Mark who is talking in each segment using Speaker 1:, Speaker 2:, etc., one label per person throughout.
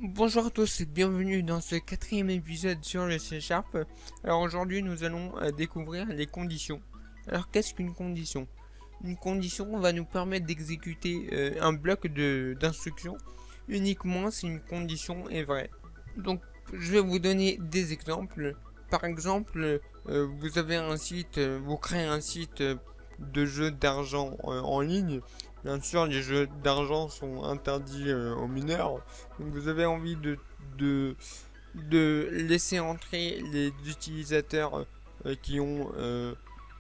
Speaker 1: Bonjour à tous et bienvenue dans ce quatrième épisode sur le C#. Alors aujourd'hui nous allons découvrir les conditions. Alors qu'est-ce qu'une condition? Une condition va nous permettre d'exécuter un bloc d'instructions uniquement si une condition est vraie. Donc je vais vous donner des exemples. Par exemple, vous avez un site, vous créez un site de jeux d'argent en ligne. Bien sûr, les jeux d'argent sont interdits aux mineurs. Donc vous avez envie de laisser entrer les utilisateurs qui ont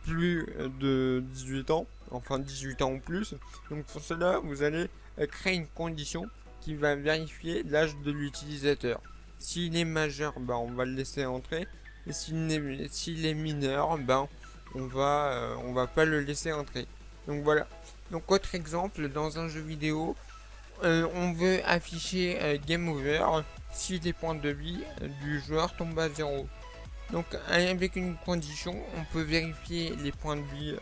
Speaker 1: plus de 18 ans, enfin 18 ans ou plus. Donc pour cela, vous allez créer une condition qui va vérifier l'âge de l'utilisateur. S'il est majeur, on va le laisser entrer. Et s'il est mineur, on va pas le laisser entrer. Donc voilà. Donc autre exemple, dans un jeu vidéo, on veut afficher Game Over si les points de vie du joueur tombent à 0. Donc avec une condition, on peut vérifier les points de vie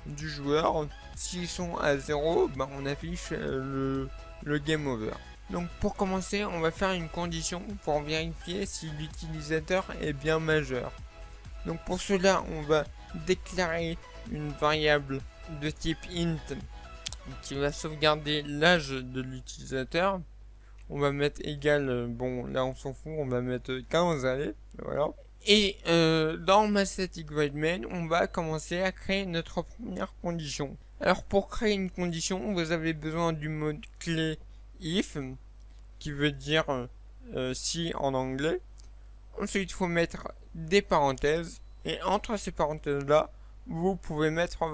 Speaker 1: du joueur. S'ils sont à 0, on affiche le Game Over. Donc pour commencer, on va faire une condition pour vérifier si l'utilisateur est bien majeur. Donc pour cela, on va déclarer une variable de type int qui va sauvegarder l'âge de l'utilisateur. On va mettre égal, bon là on s'en fout, on va mettre 15, allez, voilà. Et dans MaStaticVoidMain, on va commencer à créer notre première condition. Alors pour créer une condition, vous avez besoin du mot clé if, qui veut dire si en anglais. Ensuite, il faut mettre des parenthèses, et entre ces parenthèses-là, vous pouvez mettre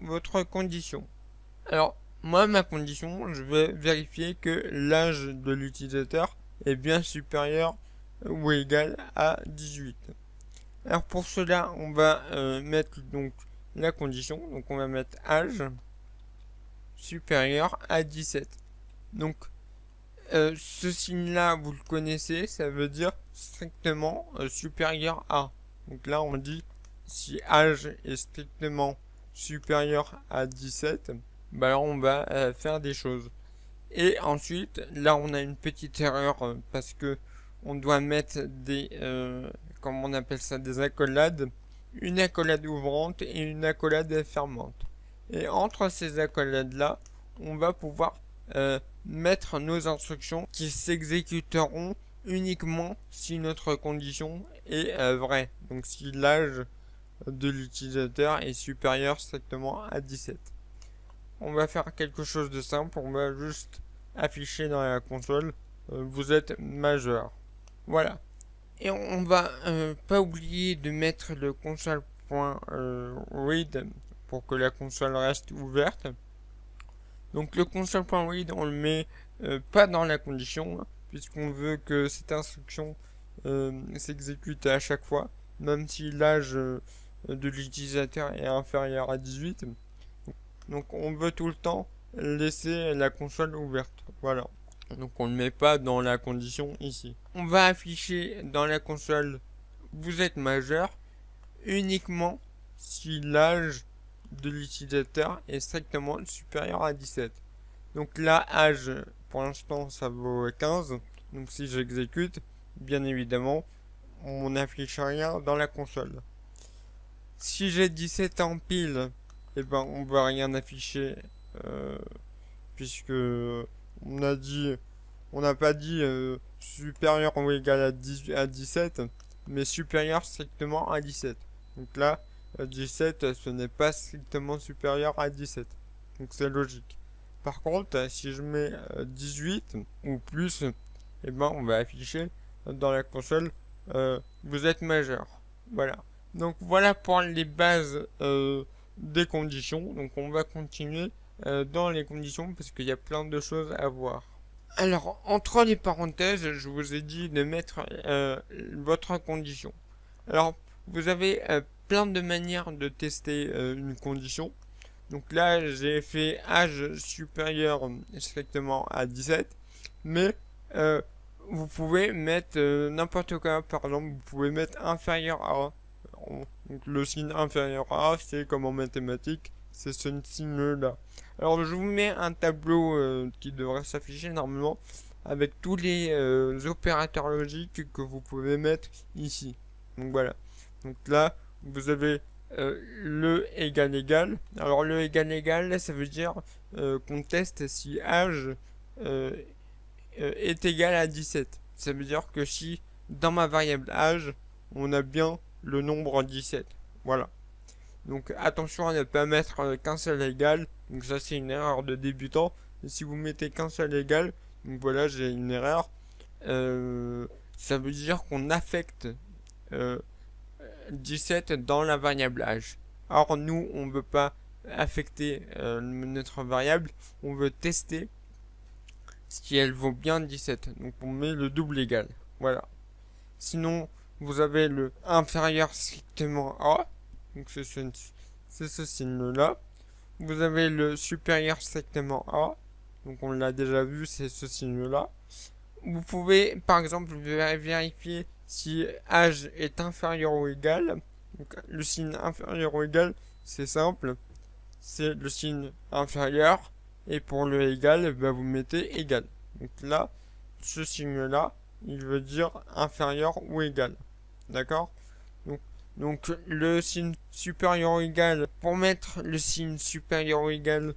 Speaker 1: votre condition. Alors, moi, ma condition, je vais vérifier que l'âge de l'utilisateur est bien supérieur ou égal à 18. Alors pour cela, on va mettre donc la condition. Donc on va mettre âge supérieur à 17. Donc ce signe-là, vous le connaissez, ça veut dire strictement supérieur à. Donc là, on dit si âge est strictement supérieur à 17, alors on va faire des choses. Et ensuite, là, on a une petite erreur parce que on doit mettre des, comment on appelle ça, des accolades, une accolade ouvrante et une accolade fermante. Et entre ces accolades-là, on va pouvoir mettre nos instructions qui s'exécuteront uniquement si notre condition est vraie. Donc si l'âge de l'utilisateur est supérieur strictement à 17. On va faire quelque chose de simple, on va juste afficher dans la console vous êtes majeur. Voilà. Et on va pas oublier de mettre le console.read pour que la console reste ouverte. Donc le console.read on le met pas dans la condition puisqu'on veut que cette instruction s'exécute à chaque fois, même si l'âge de l'utilisateur est inférieur à 18. Donc on veut tout le temps laisser la console ouverte. Voilà. Donc on ne met pas dans la condition ici. On va afficher dans la console vous êtes majeur uniquement si l'âge de l'utilisateur est strictement supérieur à 17. Donc là, âge, pour l'instant, ça vaut 15. Donc si j'exécute, bien évidemment, on n'affiche rien dans la console. Si j'ai 17 ans pile, on va rien afficher puisque on n'a pas dit supérieur ou égal à 17, mais supérieur strictement à 17. Donc là, 17, ce n'est pas strictement supérieur à 17. Donc c'est logique. Par contre, si je mets 18 ou plus, on va afficher dans la console vous êtes majeur. Voilà. Donc voilà pour les bases des conditions. Donc on va continuer dans les conditions parce qu'il y a plein de choses à voir. Alors, entre les parenthèses, je vous ai dit de mettre votre condition. Alors, vous avez plein de manières de tester une condition. Donc là, j'ai fait âge supérieur strictement à 17. Mais vous pouvez mettre n'importe quoi. Par exemple, vous pouvez mettre inférieur à. Donc le signe inférieur à, c'est comme en mathématiques, c'est ce signe-là. Alors je vous mets un tableau qui devrait s'afficher normalement avec tous les opérateurs logiques que vous pouvez mettre ici. Donc voilà. Donc là, vous avez le égal égal. Alors le égal égal, ça veut dire qu'on teste si âge est égal à 17. Ça veut dire que si dans ma variable âge, on a bien le nombre 17. Voilà. Donc attention à ne pas mettre qu'un seul égal. Donc ça c'est une erreur de débutant. Et si vous mettez qu'un seul égal, donc voilà, j'ai une erreur. Ça veut dire qu'on affecte 17 dans la variable âge. Or nous, on ne veut pas affecter notre variable, on veut tester si elle vaut bien 17. Donc on met le double égal. Voilà. Sinon, vous avez le inférieur strictement à. Donc c'est ce signe-là. Vous avez le supérieur strictement à. Donc on l'a déjà vu, c'est ce signe-là. Vous pouvez par exemple vérifier si âge est inférieur ou égal. Donc, le signe inférieur ou égal, c'est simple. C'est le signe inférieur. Et pour le égal, ben, vous mettez égal. Donc là, ce signe-là, il veut dire inférieur ou égal. D'accord ? Donc le signe supérieur ou égal, pour mettre le signe supérieur ou égal,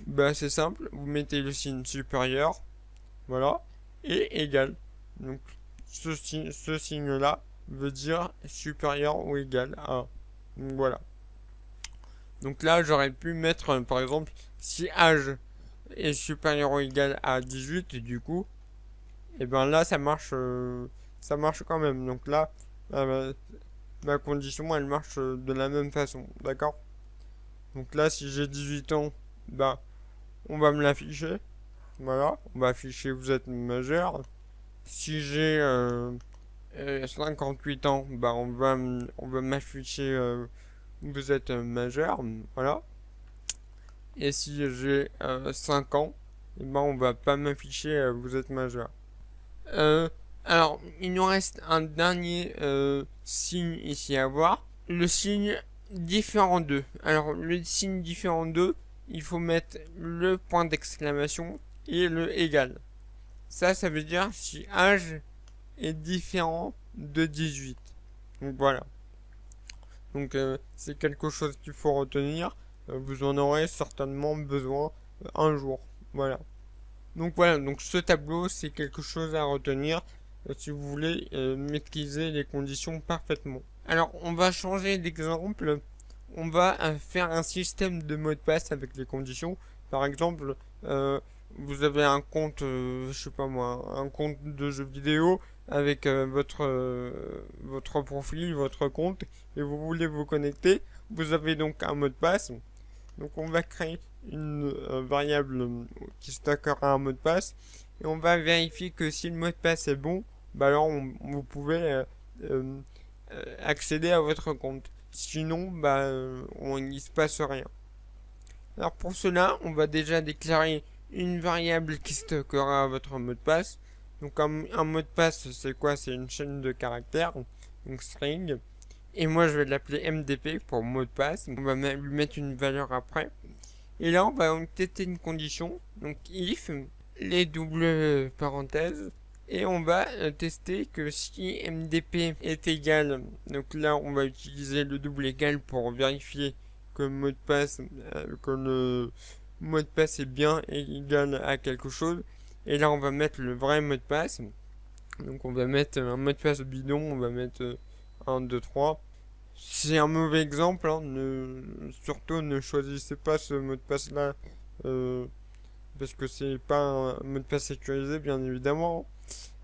Speaker 1: bah c'est simple, vous mettez le signe supérieur, voilà, et égal. Donc ce signe-là veut dire supérieur ou égal à. Donc voilà. Donc là j'aurais pu mettre par exemple si âge est supérieur ou égal à 18, et du coup, et ben là ça marche quand même. Donc là, ma condition elle marche de la même façon, d'accord? Donc là si j'ai 18 ans, bah on va me l'afficher, voilà, on va afficher vous êtes majeur. Si j'ai 58 ans, bah on va m'afficher vous êtes majeur, voilà. Et si j'ai 5 ans, et ben on va pas m'afficher vous êtes majeur. Alors, il nous reste un dernier signe ici à voir. Le signe différent de. Alors, le signe différent de, il faut mettre le point d'exclamation et le égal. Ça veut dire si âge est différent de 18. Donc voilà. Donc c'est quelque chose qu'il faut retenir. Vous en aurez certainement besoin un jour. Voilà. Donc voilà, donc ce tableau c'est quelque chose à retenir si vous voulez maîtriser les conditions parfaitement. Alors on va changer d'exemple, on va faire un système de mot de passe avec les conditions. Par exemple, vous avez un compte, je sais pas moi, un compte de jeu vidéo avec votre profil, votre compte, et vous voulez vous connecter. Vous avez donc un mot de passe. Donc on va créer une variable qui stockera un mot de passe et on va vérifier que si le mot de passe est bon, bah alors vous pouvez accéder à votre compte. Sinon, bah il ne se passe rien. Alors pour cela, on va déjà déclarer une variable qui stockera votre mot de passe. Donc un mot de passe, c'est quoi? C'est une chaîne de caractères, donc string. Et moi, je vais l'appeler MDP pour mot de passe. On va lui mettre une valeur après. Et là, on va tester une condition. Donc if, les doubles parenthèses. Et on va tester que si MDP est égal, donc là, on va utiliser le double égal pour vérifier que le mot de passe, est bien égal à quelque chose. Et là, on va mettre le vrai mot de passe. Donc on va mettre un mot de passe bidon, on va mettre 1, 2, 3. C'est un mauvais exemple, hein. Surtout ne choisissez pas ce mot de passe là parce que c'est pas un mot de passe sécurisé, bien évidemment.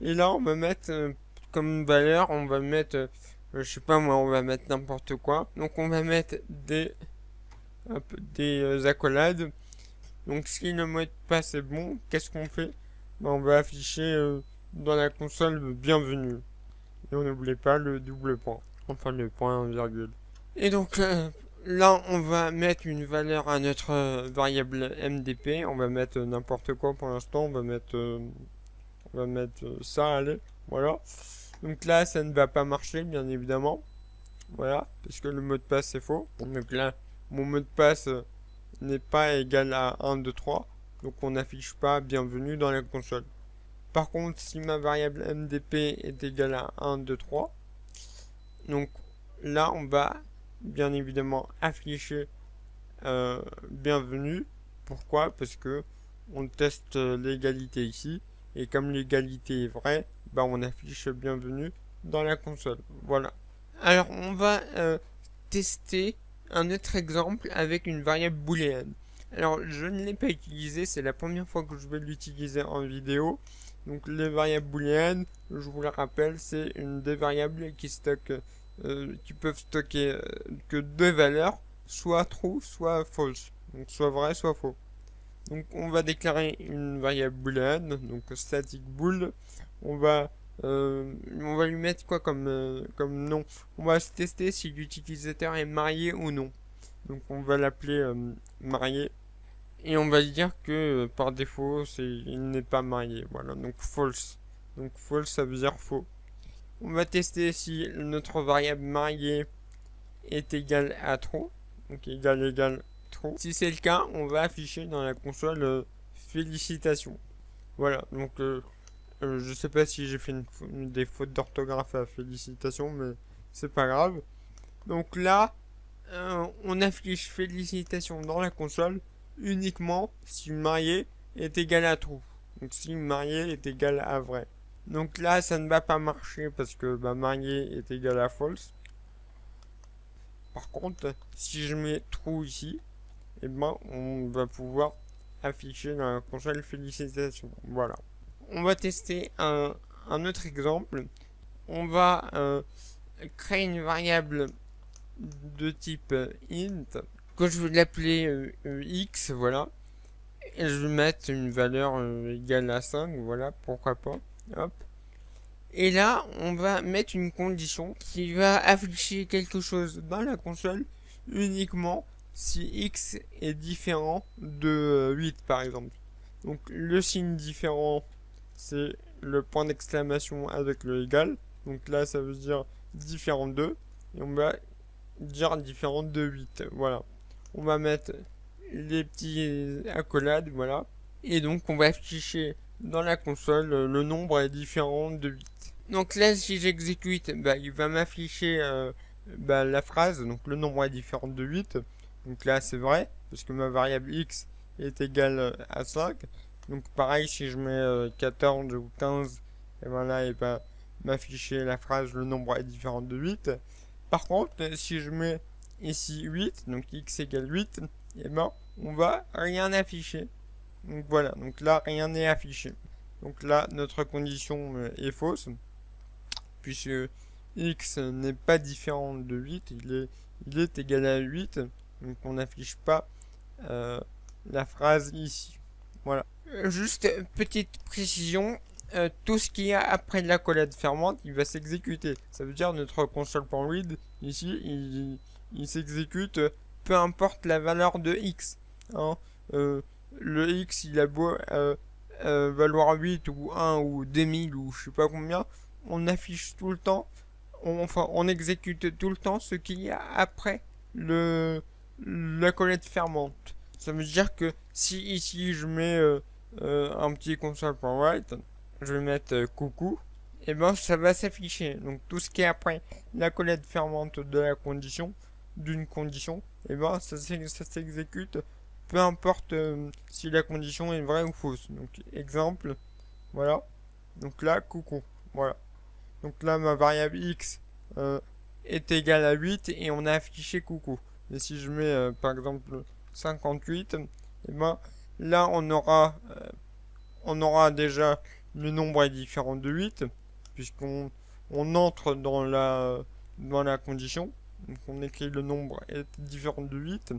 Speaker 1: Et là on va mettre comme valeur, on va mettre je sais pas moi, on va mettre n'importe quoi. Donc on va mettre des accolades. Donc si le mot de passe est bon, qu'est-ce qu'on fait? On va afficher dans la console bienvenue. Et on n'oublie pas le double point. Enfin le point virgule. Et donc là on va mettre une valeur à notre variable MDP. On va mettre n'importe quoi pour l'instant. On va mettre ça, allez. Voilà. Donc là ça ne va pas marcher bien évidemment. Voilà. Parce que le mot de passe est faux. Donc là mon mot de passe n'est pas égal à 1, 2, 3. Donc on n'affiche pas bienvenue dans la console. Par contre, si ma variable MDP est égale à 1, 2, 3, donc là, on va bien évidemment afficher bienvenue. Pourquoi? Parce que on teste l'égalité ici, et comme l'égalité est vraie, bah on affiche bienvenue dans la console. Voilà. Alors, on va tester un autre exemple avec une variable booléenne. Alors, je ne l'ai pas utilisé, c'est la première fois que je vais l'utiliser en vidéo. Donc, les variables booléennes, je vous le rappelle, c'est une des variables qui peuvent stocker que deux valeurs, soit true, soit false. Donc, soit vrai, soit faux. Donc, on va déclarer une variable booléenne, donc static bool. On va lui mettre quoi comme nom? On va tester si l'utilisateur est marié ou non. Donc on va l'appeler marié. Et on va dire que par défaut, il n'est pas marié. Voilà, donc false. Donc false, ça veut dire faux. On va tester si notre variable marié est égale à true. Donc égal true. Si c'est le cas, on va afficher dans la console félicitations. Voilà, donc je sais pas si j'ai fait des fautes d'orthographe à félicitations, mais c'est pas grave. Donc là, on affiche félicitations dans la console uniquement si marié est égal à true. Donc si marié est égal à vrai. Donc là, ça ne va pas marcher parce que marié est égal à false. Par contre, si je mets true ici, et on va pouvoir afficher dans la console félicitations. Voilà. On va tester un autre exemple. On va créer une variable de type int que je vais l'appeler x, voilà, et je vais mettre une valeur égale à 5, voilà, pourquoi pas. Hop. Et là, on va mettre une condition qui va afficher quelque chose dans la console uniquement si x est différent de 8 par exemple. Donc le signe différent, c'est le point d'exclamation avec le égal. Donc là, ça veut dire différent de. Et on va dire différent de 8. Voilà. On va mettre les petits accolades. Voilà. Et donc, on va afficher dans la console le nombre est différent de 8. Donc là, si j'exécute, il va m'afficher la phrase. Donc le nombre est différent de 8. Donc là, c'est vrai. Parce que ma variable x est égale à 5. Donc pareil, si je mets 14 ou 15, et voilà, il va m'afficher la phrase le nombre est différent de 8. Par contre, si je mets ici 8, donc x égale 8, et on va rien afficher. Donc voilà, donc là, rien n'est affiché. Donc là, notre condition est fausse, puisque x n'est pas différent de 8, il est égal à 8, donc on n'affiche pas la phrase ici. Voilà. Juste petite précision, tout ce qu'il y a après l'accolade fermante, il va s'exécuter. Ça veut dire notre console.read, ici, il s'exécute peu importe la valeur de x. Hein. Le x, il a beau valoir 8 ou 1 ou 2000 ou je sais pas combien, on affiche tout le temps, on exécute tout le temps ce qu'il y a après l'accolade fermante. Ça veut dire que si ici je mets un petit console.write, je vais mettre coucou, et ça va s'afficher. Donc tout ce qui est après l'accolade fermante de la condition, d'une condition, ça s'exécute peu importe si la condition est vraie ou fausse. Donc exemple, voilà. Donc là, coucou, voilà. Donc là, ma variable x est égale à 8 et on a affiché coucou. Et si je mets par exemple 58, là on aura déjà le nombre est différent de 8 puisqu'on entre dans la condition. Donc on écrit le nombre est différent de 8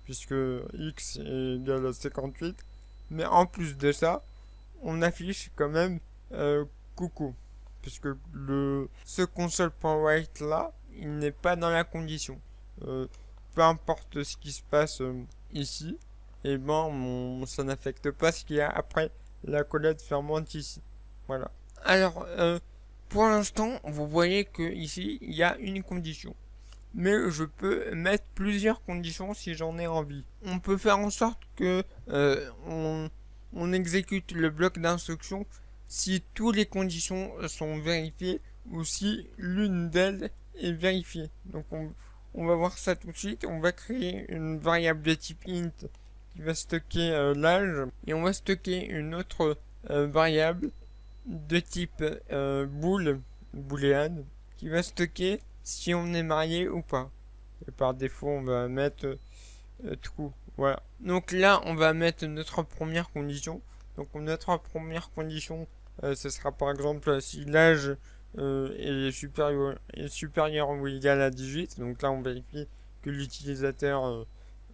Speaker 1: puisque x est égal à 58. Mais en plus de ça, on affiche quand même coucou puisque ce console.write là, il n'est pas dans la condition. Peu importe ce qui se passe ici, ça n'affecte pas ce qu'il y a après l'accolade fermante ici. Voilà. Alors, pour l'instant, vous voyez que ici, il y a une condition. Mais je peux mettre plusieurs conditions si j'en ai envie. On peut faire en sorte que on exécute le bloc d'instruction si toutes les conditions sont vérifiées ou si l'une d'elles est vérifiée. Donc on va voir ça tout de suite. On va créer une variable de type int qui va stocker l'âge et on va stocker une autre variable de type boolean qui va stocker si on est marié ou pas. Et par défaut, on va mettre true. Voilà. Donc là, on va mettre notre première condition. Donc notre première condition, ce sera par exemple si l'âge est supérieur ou égal à 18. Donc là, on vérifie que l'utilisateur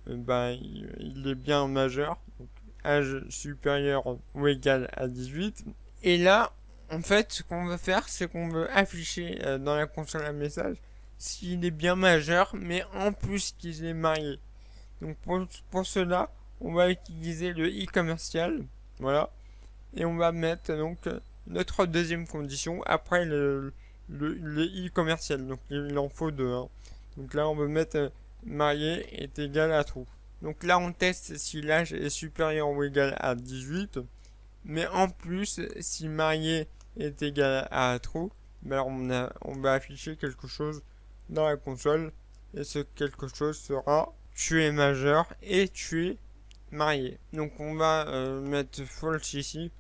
Speaker 1: il est bien majeur. Donc, âge supérieur ou égal à 18. Et là, en fait, ce qu'on veut faire, c'est qu'on veut afficher dans la console un message s'il est bien majeur, mais en plus qu'il est marié. Donc pour cela, on va utiliser le i commercial, voilà, et on va mettre donc notre deuxième condition après le i commercial. Donc il en faut deux. Hein. Donc là, on va mettre marié est égal à true. Donc là, on teste si l'âge est supérieur ou égal à 18. Mais en plus, si marié est égal à true, ben on va afficher quelque chose dans la console. Et ce quelque chose sera tu es majeur et tu es marié. Donc on va mettre false ici.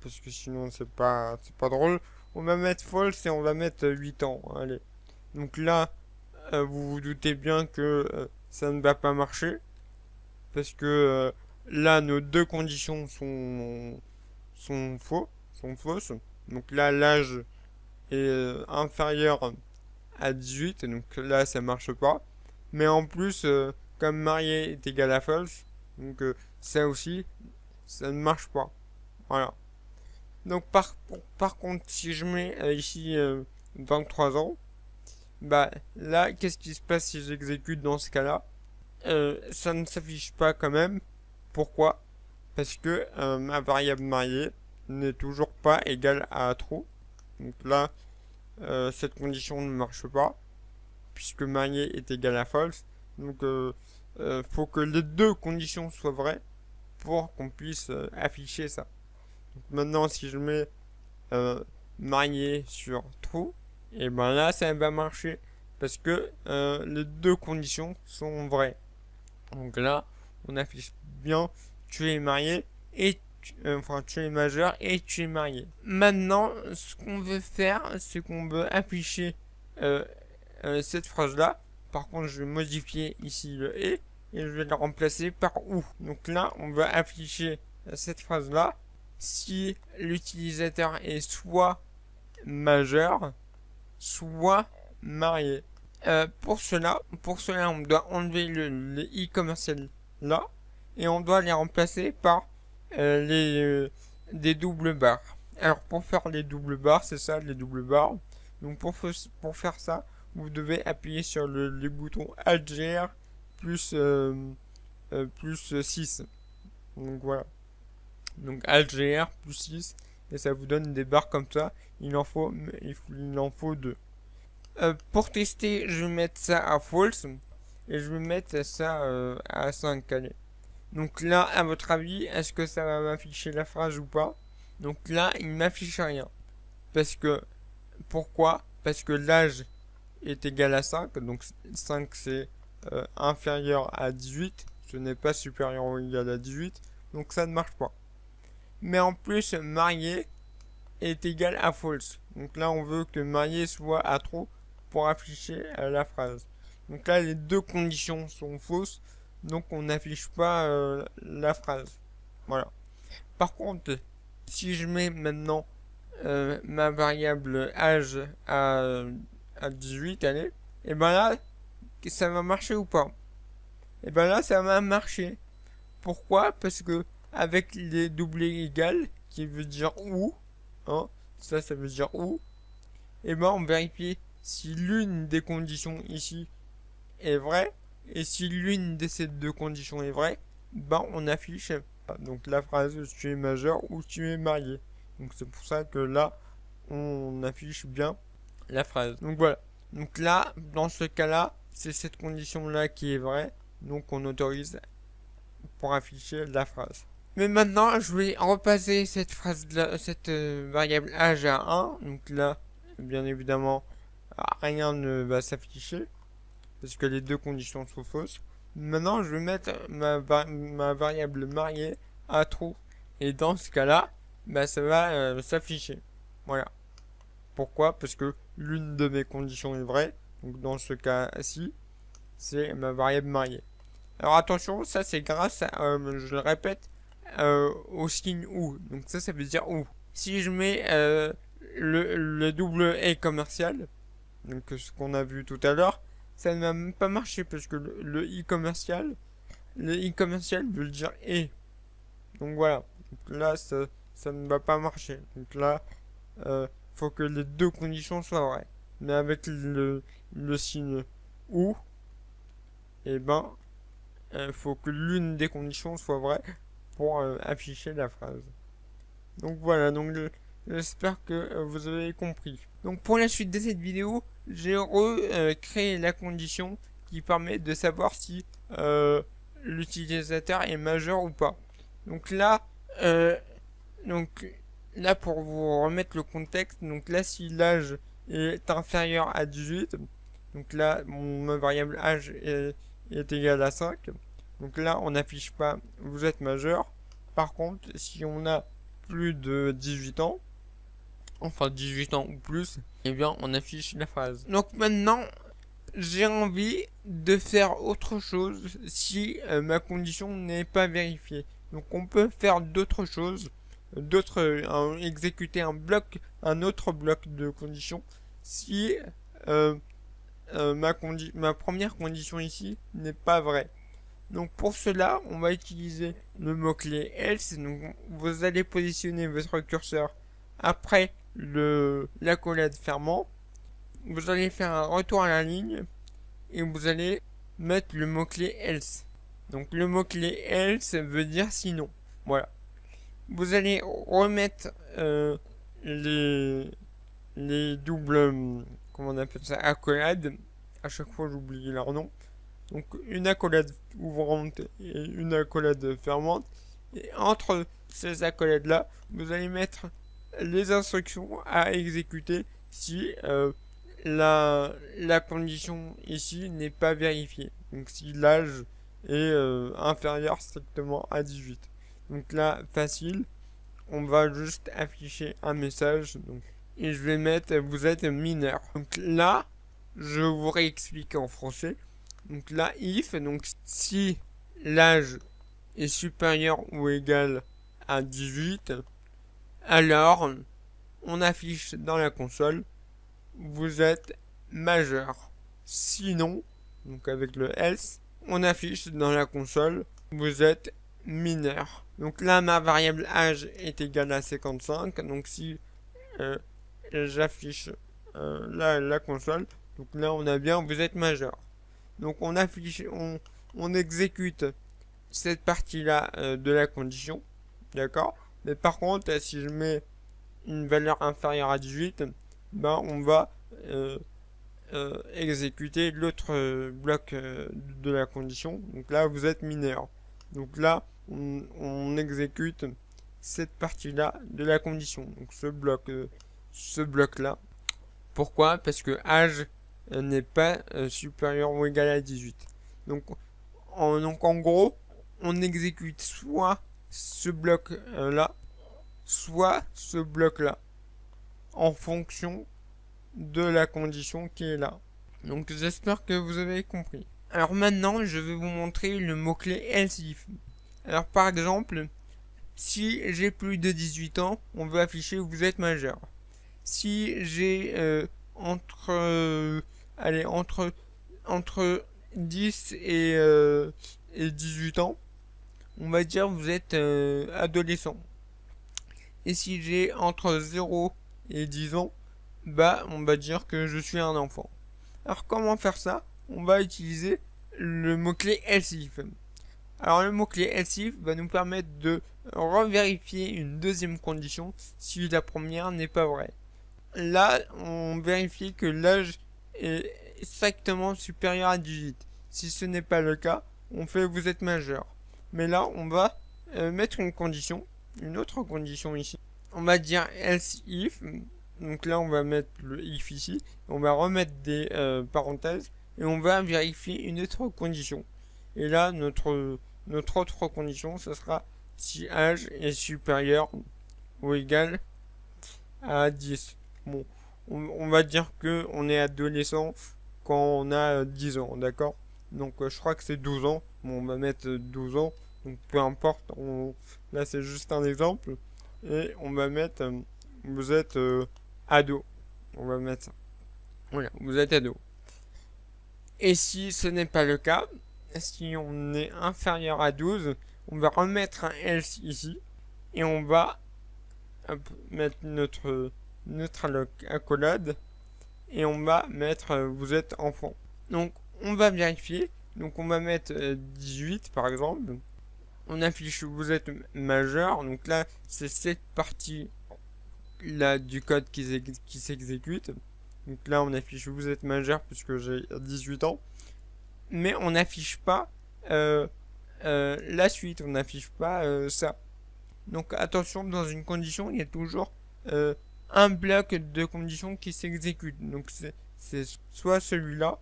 Speaker 1: Parce que sinon c'est pas drôle. On va mettre false et on va mettre 8 ans. Allez. Donc là, vous vous doutez bien que ça ne va pas marcher. Parce que là, nos deux conditions sont fausses. Donc là, l'âge est inférieur à 18. Donc là, ça marche pas. Mais en plus, comme marié est égal à false, donc ça aussi, ça ne marche pas. Voilà. Donc par contre, si je mets ici 23 ans, bah là, qu'est-ce qui se passe si j'exécute dans ce cas-là? Ça ne s'affiche pas quand même. Pourquoi? Parce que ma variable mariée n'est toujours pas égale à true. Donc là, cette condition ne marche pas, puisque marié est égal à false. Donc faut que les deux conditions soient vraies pour qu'on puisse afficher ça. Donc maintenant, si je mets marié sur true, et ben là, ça va marcher parce que les deux conditions sont vraies. Donc là, on affiche bien tu es marié et tu es majeur et tu es marié. Maintenant, ce qu'on veut faire, c'est qu'on veut afficher cette phrase-là. Par contre, je vais modifier ici le et je vais le remplacer par ou. Donc là, on va afficher cette phrase-là si l'utilisateur est soit majeur, soit marié. Pour cela, on doit enlever le i commercial là et on doit les remplacer par des doubles barres. Alors pour faire les doubles barres, c'est ça les doubles barres. Donc pour faire ça, vous devez appuyer sur le bouton Alt+GR plus 6. Donc voilà. Donc Alt+GR plus 6 et ça vous donne des barres comme ça. Il en faut 2. Pour tester, je vais mettre ça à false et je vais mettre ça à 5. Allez. Donc là, à votre avis, est-ce que ça va m'afficher la phrase ou pas? Donc là, il ne m'affiche rien. Parce que, pourquoi? Parce que l'âge est égal à 5. Donc 5 c'est inférieur à 18. Ce n'est pas supérieur ou égal à 18. Donc ça ne marche pas. Mais en plus, marié est égal à false. Donc là, on veut que marié soit à true pour afficher la phrase. Donc là, les deux conditions sont fausses. Donc on n'affiche pas la phrase. Voilà. Par contre, si je mets maintenant ma variable âge à 18, allez, et ben là, ça va marcher ou pas? Et ben là, ça va marcher. Pourquoi? Parce que avec les doublés égales, qui veut dire ou, hein, ça veut dire ou, et ben on vérifie si l'une des conditions ici est vraie, et si l'une de ces deux conditions est vraie, ben on affiche donc la phrase tu es majeur ou tu es marié. Donc c'est pour ça que là on affiche bien la phrase. Donc voilà. Donc là, dans ce cas-là, c'est cette condition-là qui est vraie. Donc on autorise pour afficher la phrase. Mais maintenant, je vais repasser cette cette variable âge à 1. Donc là, bien évidemment, rien ne va s'afficher parce que les deux conditions sont fausses. Maintenant, je vais mettre ma variable mariée à true. Et dans ce cas-là, ça va s'afficher. Voilà. Pourquoi? Parce que l'une de mes conditions est vraie. Donc dans ce cas-ci, c'est ma variable mariée. Alors attention, ça c'est grâce à, je le répète, au signe ou. Donc ça veut dire ou. Si je mets le double et commercial, donc ce qu'on a vu tout à l'heure, ça ne va même pas marcher parce que le i commercial veut dire et. Donc voilà. Donc là, ça ne va pas marcher. Donc là, faut que les deux conditions soient vraies. Mais avec le signe ou, et faut que l'une des conditions soit vraie pour afficher la phrase. Donc voilà, donc j'espère que vous avez compris. Donc pour la suite de cette vidéo, j'ai recréé la condition qui permet de savoir si l'utilisateur est majeur ou pas. Donc là, pour vous remettre le contexte, donc là si l'âge est inférieur à 18, donc là ma variable âge est égal à 5. Donc là on n'affiche pas vous êtes majeur. Par contre si on a plus de 18 ans, enfin 18 ans ou plus, et bien on affiche la phrase. Donc maintenant j'ai envie de faire autre chose si ma condition n'est pas vérifiée. Donc on peut faire d'autres choses, exécuter un autre bloc de conditions si ma première condition ici n'est pas vraie. Donc pour cela, on va utiliser le mot-clé else. Donc vous allez positionner votre curseur après l'accolade fermant. Vous allez faire un retour à la ligne et vous allez mettre le mot-clé else. Donc le mot-clé else veut dire sinon. Voilà. Vous allez remettre les doubles, comment on appelle ça, accolades. À chaque fois j'oublie leur nom. Donc une accolade ouvrante et une accolade fermante. Et entre ces accolades là, vous allez mettre les instructions à exécuter si la condition ici n'est pas vérifiée. Donc si l'âge est inférieur strictement à 18. Donc là, facile, on va juste afficher un message. Donc, et je vais mettre vous êtes mineur. Donc là, je vous réexplique en français. Donc là, if, donc si l'âge est supérieur ou égal à 18, alors on affiche dans la console vous êtes majeur. Sinon, donc avec le else, on affiche dans la console vous êtes mineur. Donc là, ma variable âge est égale à 55. Donc si j'affiche la console, donc là on a bien vous êtes majeur. Donc on affiche, on exécute cette partie-là de la condition, d'accord. Mais par contre, si je mets une valeur inférieure à 18, on va exécuter l'autre bloc de la condition. Donc là, vous êtes mineur. Donc là, on exécute cette partie-là de la condition. Donc ce bloc-là. Pourquoi? Parce que âge n'est pas supérieur ou égal à 18. Donc en gros, on exécute soit ce bloc-là, soit ce bloc-là, en fonction de la condition qui est là. Donc j'espère que vous avez compris. Alors maintenant, je vais vous montrer le mot-clé else if. Alors par exemple, si j'ai plus de 18 ans, on veut afficher vous êtes majeur. Si j'ai entre 10 et 18 ans, on va dire vous êtes adolescent. Et si j'ai entre 0 et 10 ans, on va dire que je suis un enfant. Alors comment faire ça? On va utiliser le mot-clé else if. Alors le mot-clé else if va nous permettre de revérifier une deuxième condition si la première n'est pas vraie. Là, on vérifie que l'âge est strictement supérieur à 18. Si ce n'est pas le cas, on fait vous êtes majeur. Mais là, on va mettre une autre condition ici. On va dire else if. Donc là, on va mettre le if ici. On va remettre des parenthèses et on va vérifier une autre condition. Et là, notre autre condition, ce sera si âge est supérieur ou égal à 10. Bon, on va dire que on est adolescent quand on a 10 ans, d'accord? Donc je crois que c'est 12 ans. Bon, on va mettre 12 ans. Donc peu importe. Là, c'est juste un exemple. Et on va mettre vous êtes ado. On va mettre ça. Voilà, vous êtes ado. Et si ce n'est pas le cas, si on est inférieur à 12, on va remettre un else ici. Et on va mettre notre accolade. Et on va mettre vous êtes enfant. Donc on va vérifier. Donc on va mettre 18 par exemple. On affiche vous êtes majeur. Donc là, c'est cette partie là du code qui s'exécute. Donc là, on affiche vous êtes majeur puisque j'ai 18 ans. Mais on n'affiche pas la suite. On n'affiche pas ça. Donc attention, dans une condition, il y a toujours un bloc de conditions qui s'exécute. Donc c'est soit celui-là,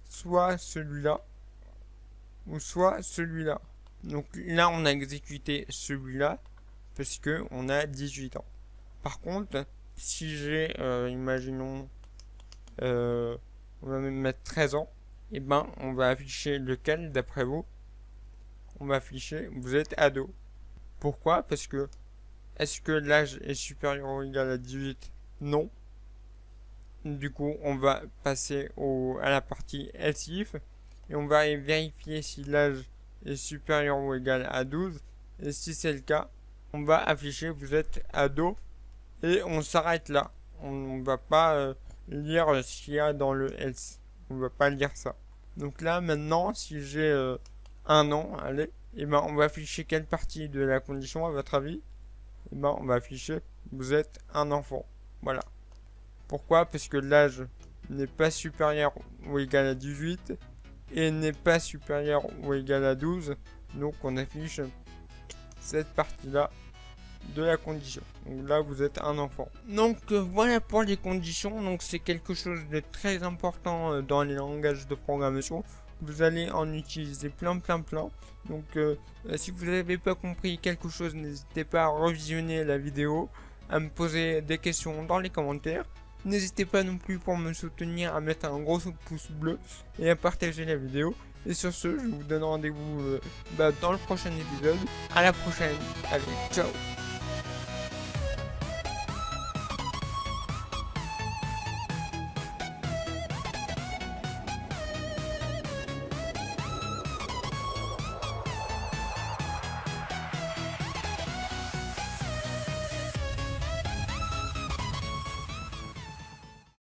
Speaker 1: soit celui-là, ou soit celui-là. Donc là, on a exécuté celui-là parce que on a 18 ans. Par contre, si j'ai, imaginons, on va même mettre 13 ans, et ben on va afficher lequel d'après vous? On va afficher vous êtes ado. Pourquoi? Parce que est-ce que l'âge est supérieur ou égal à 18? Non. Du coup, on va passer à la partie else if et on va vérifier si l'âge est supérieur ou égal à 12. Et si c'est le cas, on va afficher vous êtes ado et on s'arrête là. On va pas lire ce qu'il y a dans le else. On va pas lire ça. Donc là, maintenant, si j'ai 1 an, allez, et ben on va afficher quelle partie de la condition à votre avis? Et ben on va afficher vous êtes un enfant. Voilà. Pourquoi? Parce que l'âge n'est pas supérieur ou égal à 18 et n'est pas supérieur ou égal à 12. Donc on affiche cette partie-là de la condition. Donc là vous êtes un enfant. Donc voilà pour les conditions. Donc c'est quelque chose de très important dans les langages de programmation. Vous allez en utiliser plein. Donc si vous n'avez pas compris quelque chose, n'hésitez pas à revisionner la vidéo, à me poser des questions dans les commentaires. N'hésitez pas non plus pour me soutenir à mettre un gros pouce bleu et à partager la vidéo. Et sur ce, je vous donne rendez-vous dans le prochain épisode. À la prochaine. Allez, ciao.